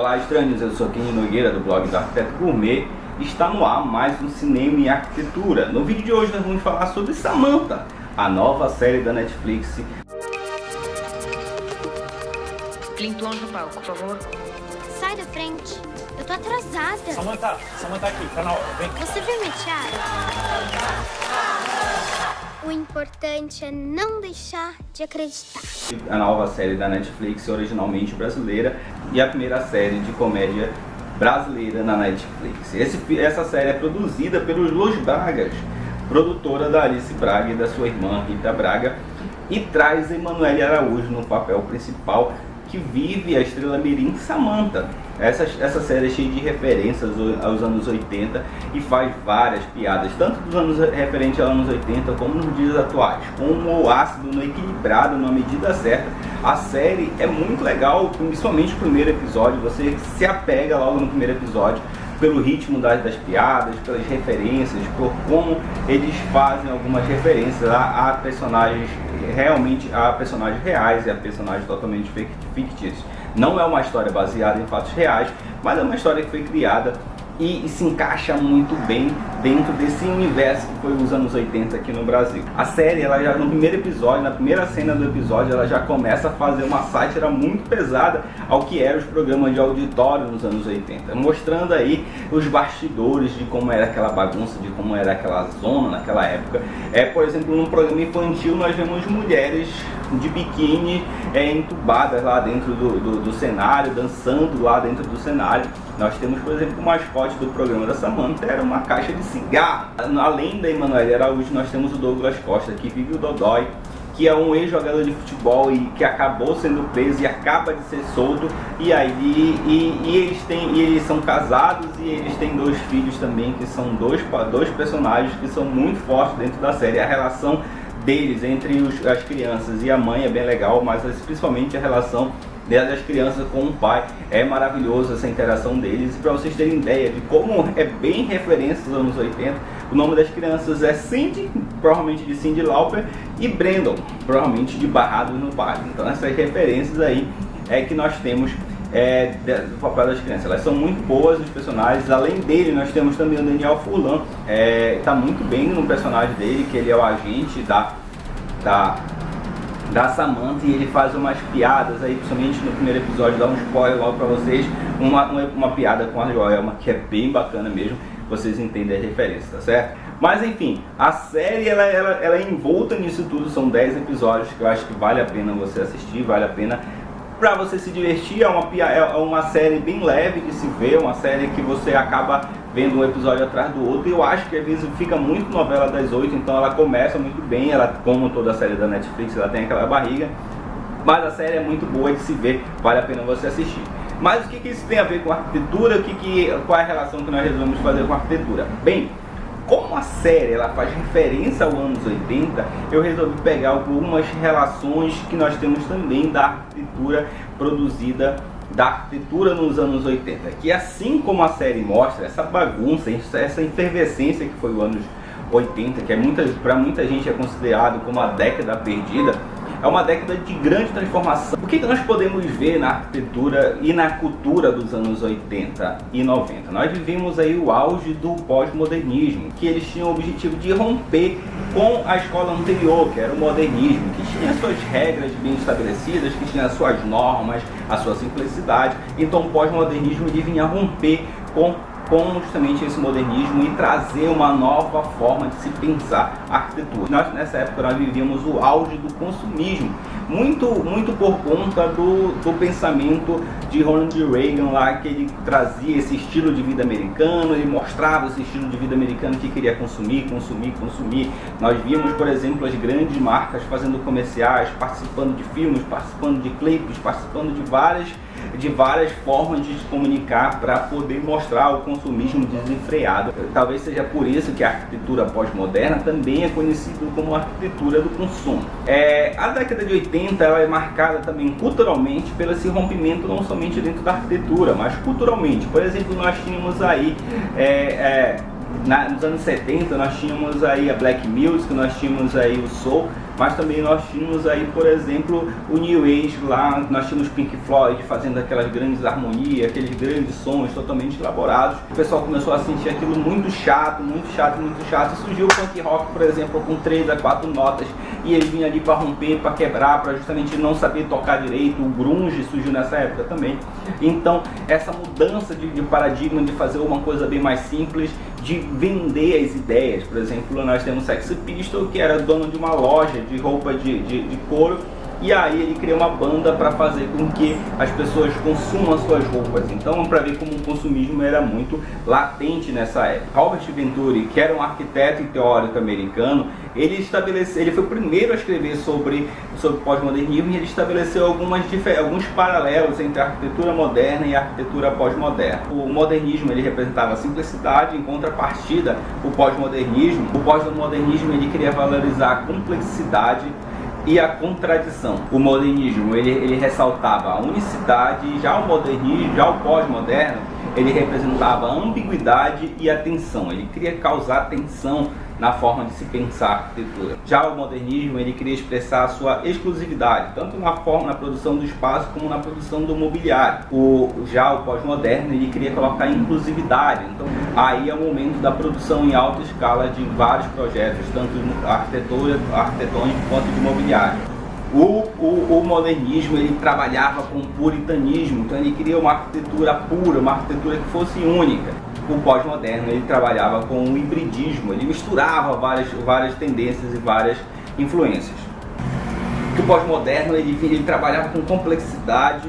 Olá estranhos, eu sou Kenny Nogueira do blog do Arquiteto Gourmet. Está no ar mais um Cinema e Arquitetura. No vídeo de hoje nós vamos falar sobre Samantha, a nova série da Netflix. Clinton no palco, por favor. Sai da frente, eu tô atrasada. Samantha aqui, tá na hora, vem. Você viu minha tiara? O importante é não deixar de acreditar. A nova série da Netflix, originalmente brasileira, e a primeira série de comédia brasileira na Netflix. Essa série é produzida pelos Los Bragas, produtora da Alice Braga e da sua irmã Rita Braga, e traz Emanuele Araújo no papel principal, que vive a estrela mirim Samantha. Essa série é cheia de referências aos anos 80 e faz várias piadas, tanto dos anos referentes aos anos 80 como nos dias atuais, com um humor ácido, equilibrado, na medida certa. A série é muito legal, principalmente o primeiro episódio. Você se apega logo no primeiro episódio pelo ritmo das piadas, pelas referências, por como eles fazem algumas referências a personagens reais e a personagens totalmente fictícios. Não é uma história baseada em fatos reais, mas é uma história que foi criada e se encaixa muito bem dentro desse universo que foi os anos 80 aqui no Brasil. A série, ela já no primeiro episódio, na primeira cena do episódio, ela já começa a fazer uma sátira muito pesada ao que eram os programas de auditório nos anos 80, mostrando aí os bastidores de como era aquela bagunça, de como era aquela zona naquela época. Por exemplo, num programa infantil nós vemos mulheres de biquíni entubadas lá dentro do cenário, dançando lá dentro do cenário. Nós temos, por exemplo, o mascote do programa da Samantha era uma caixa de cigarro. Além da Emanuele Araújo, nós temos o Douglas Costa, que vive o Dodói, que é um ex-jogador de futebol e que acabou sendo preso e acaba de ser solto. E aí eles são casados e eles têm dois filhos também, que são dois personagens que são muito fortes dentro da série. A relação deles entre as crianças e a mãe é bem legal, mas principalmente a relação das crianças com o pai é maravilhoso, essa interação deles. E para vocês terem ideia de como é bem referência dos anos 80, o nome das crianças é Cindy, provavelmente de Cyndi Lauper, e Brandon, provavelmente de Barrados no Parque. Então essas referências aí é que nós temos do papel das crianças. Elas são muito boas, os personagens. Além dele, nós temos também o Daniel Furlan, está muito bem no personagem dele, que ele é o agente da Samantha, e ele faz umas piadas aí, principalmente no primeiro episódio, dá um spoiler logo pra vocês, uma piada com a Joelma, que é bem bacana mesmo, vocês entendem a referência, tá certo? Mas enfim, a série ela é envolta nisso tudo, são 10 episódios que eu acho que vale a pena você assistir, vale a pena pra você se divertir. É uma série bem leve de se ver, uma série que você acaba vendo um episódio atrás do outro. Eu acho que às vezes fica muito novela das 8, então ela começa muito bem, ela, como toda a série da Netflix, ela tem aquela barriga, mas a série é muito boa de se ver, vale a pena você assistir. Mas o que isso tem a ver com arquitetura? Qual é a relação que nós resolvemos fazer com a arquitetura? Bem, como a série ela faz referência aos anos 80, eu resolvi pegar algumas relações que nós temos também da arquitetura produzida, da arquitetura nos anos 80. Que assim como a série mostra essa bagunça, essa efervescência que foi os anos 80, que para muita gente é considerado como a década perdida, é uma década de grande transformação. O que nós podemos ver na arquitetura e na cultura dos anos 80 e 90? Nós vivemos aí o auge do pós-modernismo, que eles tinham o objetivo de romper com a escola anterior, que era o modernismo, que tinha suas regras bem estabelecidas, que tinha as suas normas, a sua simplicidade. Então o pós-modernismo vinha romper com justamente esse modernismo e trazer uma nova forma de se pensar a arquitetura. Nessa época nós vivíamos o auge do consumismo, muito por conta do pensamento de Ronald Reagan lá, que ele trazia esse estilo de vida americano, ele mostrava esse estilo de vida americano que queria consumir. Nós vimos, por exemplo, as grandes marcas fazendo comerciais, participando de filmes, participando de clipes, participando de várias formas de se comunicar para poder mostrar o consumismo desenfreado. Talvez seja por isso que a arquitetura pós-moderna também é conhecida como arquitetura do consumo. A década de 80 ela é marcada também culturalmente pelo esse rompimento, não somente dentro da arquitetura, mas culturalmente. Por exemplo, nós tínhamos aí nos anos 70 nós tínhamos aí a Black Music, nós tínhamos aí o Soul, mas também nós tínhamos aí, por exemplo, o New Age lá, nós tínhamos Pink Floyd fazendo aquelas grandes harmonias, aqueles grandes sons totalmente elaborados. O pessoal começou a sentir aquilo muito chato, e surgiu o punk rock, por exemplo, com 3 a 4 notas, e ele vinha ali para romper, para quebrar, para justamente não saber tocar direito. O grunge surgiu nessa época também. Então, essa mudança de paradigma, de fazer uma coisa bem mais simples, de vender as ideias. Por exemplo, nós temos Sex Pistols, que era dono de uma loja de roupa de couro, e aí ele criou uma banda para fazer com que as pessoas consumam as suas roupas. Então, para ver como o consumismo era muito latente nessa época. Robert Venturi, que era um arquiteto e teórico americano, ele foi o primeiro a escrever sobre pós-modernismo, e ele estabeleceu alguns paralelos entre a arquitetura moderna e a arquitetura pós-moderna. O modernismo ele representava a simplicidade, em contrapartida o pós-modernismo ele queria valorizar a complexidade e a contradição. O modernismo ele ressaltava a unicidade, já o pós-moderno ele representava a ambiguidade e a tensão. Ele queria causar tensão na forma de se pensar a arquitetura. Já o modernismo ele queria expressar a sua exclusividade, tanto na produção do espaço como na produção do mobiliário. Já o pós-moderno ele queria colocar inclusividade. Então aí é o momento da produção em alta escala de vários projetos, tanto arquitetônico quanto de mobiliário. O modernismo ele trabalhava com puritanismo, então ele queria uma arquitetura pura, uma arquitetura que fosse única. O pós-moderno ele trabalhava com o hibridismo, ele misturava várias tendências e várias influências. O pós-moderno ele trabalhava com complexidade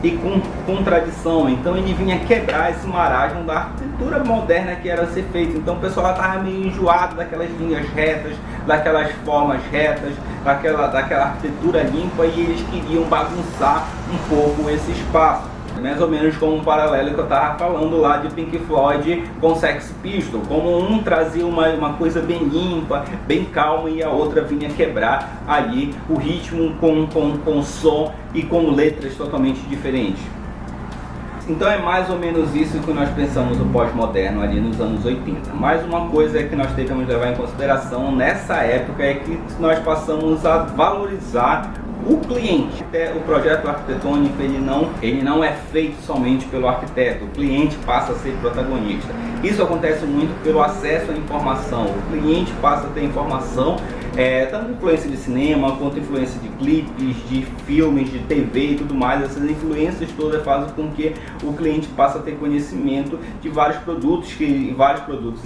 e com contradição, então ele vinha quebrar esse marasmo da arquitetura moderna que era ser feita. Então o pessoal estava meio enjoado daquelas linhas retas, daquelas formas retas, daquela arquitetura limpa, e eles queriam bagunçar um pouco esse espaço. Mais ou menos como um paralelo que eu estava falando lá de Pink Floyd com Sex Pistols, como um trazia uma coisa bem limpa, bem calma, e a outra vinha quebrar ali o ritmo com som e com letras totalmente diferentes. Então é mais ou menos isso que nós pensamos o pós-moderno ali nos anos 80. Mais uma coisa que nós temos que levar em consideração nessa época é que nós passamos a valorizar o cliente. O projeto arquitetônico ele não é feito somente pelo arquiteto, o cliente passa a ser protagonista. Isso acontece muito pelo acesso à informação. O cliente passa a ter informação, tanto influência de cinema, quanto influência de clipes, de filmes, de TV e tudo mais. Essas influências todas fazem com que o cliente passe a ter conhecimento de vários produtos e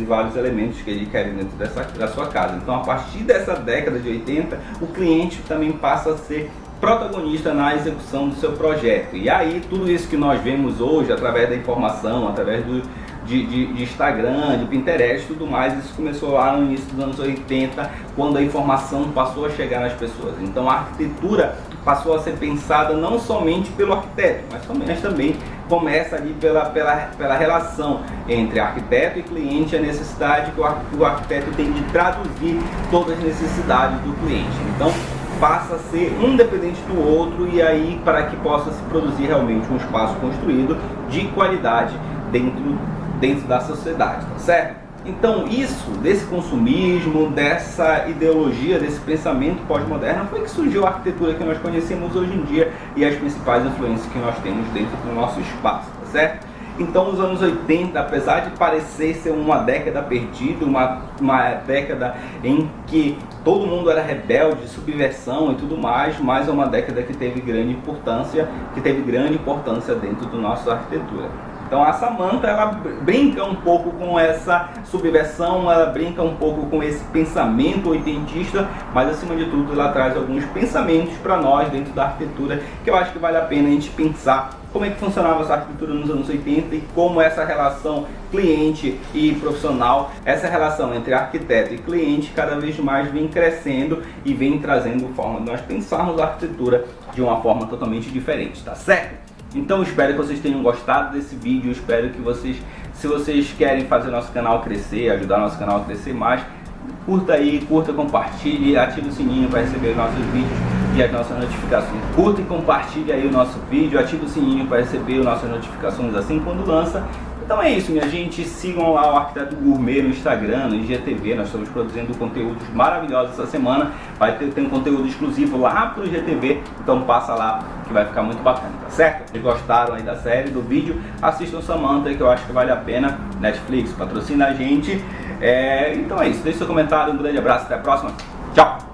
vários elementos que ele quer dentro da sua casa. Então, a partir dessa década de 80, o cliente também passa a ser protagonista na execução do seu projeto. E aí, tudo isso que nós vemos hoje, através da informação, através de Instagram, de Pinterest e tudo mais, isso começou lá no início dos anos 80, quando a informação passou a chegar nas pessoas. Então a arquitetura passou a ser pensada não somente pelo arquiteto, mas também começa ali pela relação entre arquiteto e cliente, a necessidade que o arquiteto tem de traduzir todas as necessidades do cliente. Então passa a ser um dependente do outro, e aí para que possa se produzir realmente um espaço construído de qualidade dentro da sociedade, tá certo? Então desse consumismo, dessa ideologia, desse pensamento pós-moderno, foi que surgiu a arquitetura que nós conhecemos hoje em dia e as principais influências que nós temos dentro do nosso espaço, tá certo? Então os anos 80, apesar de parecer ser uma década perdida, uma década em que todo mundo era rebelde, subversão e tudo mais, mas é uma década que teve grande importância dentro da nossa arquitetura. Então a Samantha, ela brinca um pouco com essa subversão, ela brinca um pouco com esse pensamento oitentista, mas acima de tudo ela traz alguns pensamentos para nós dentro da arquitetura que eu acho que vale a pena a gente pensar como é que funcionava essa arquitetura nos anos 80 e como essa relação cliente e profissional, essa relação entre arquiteto e cliente cada vez mais vem crescendo e vem trazendo forma de nós pensarmos a arquitetura de uma forma totalmente diferente, tá certo? Então espero que vocês tenham gostado desse vídeo, espero que vocês, se vocês querem fazer nosso canal crescer, ajudar nosso canal a crescer mais, curta aí, compartilhe, ative o sininho para receber os nossos vídeos e as nossas notificações. Curta e compartilhe aí o nosso vídeo, ative o sininho para receber as nossas notificações assim quando lança. Então é isso, minha gente. Sigam lá o Arquiteto Gourmet no Instagram, no IGTV. Nós estamos produzindo conteúdos maravilhosos essa semana. Vai ter um conteúdo exclusivo lá pro IGTV. Então passa lá que vai ficar muito bacana, tá certo? Se gostaram aí da série, do vídeo, assistam Samantha, que eu acho que vale a pena. Netflix patrocina a gente. Então é isso. Deixe seu comentário. Um grande abraço. Até a próxima. Tchau!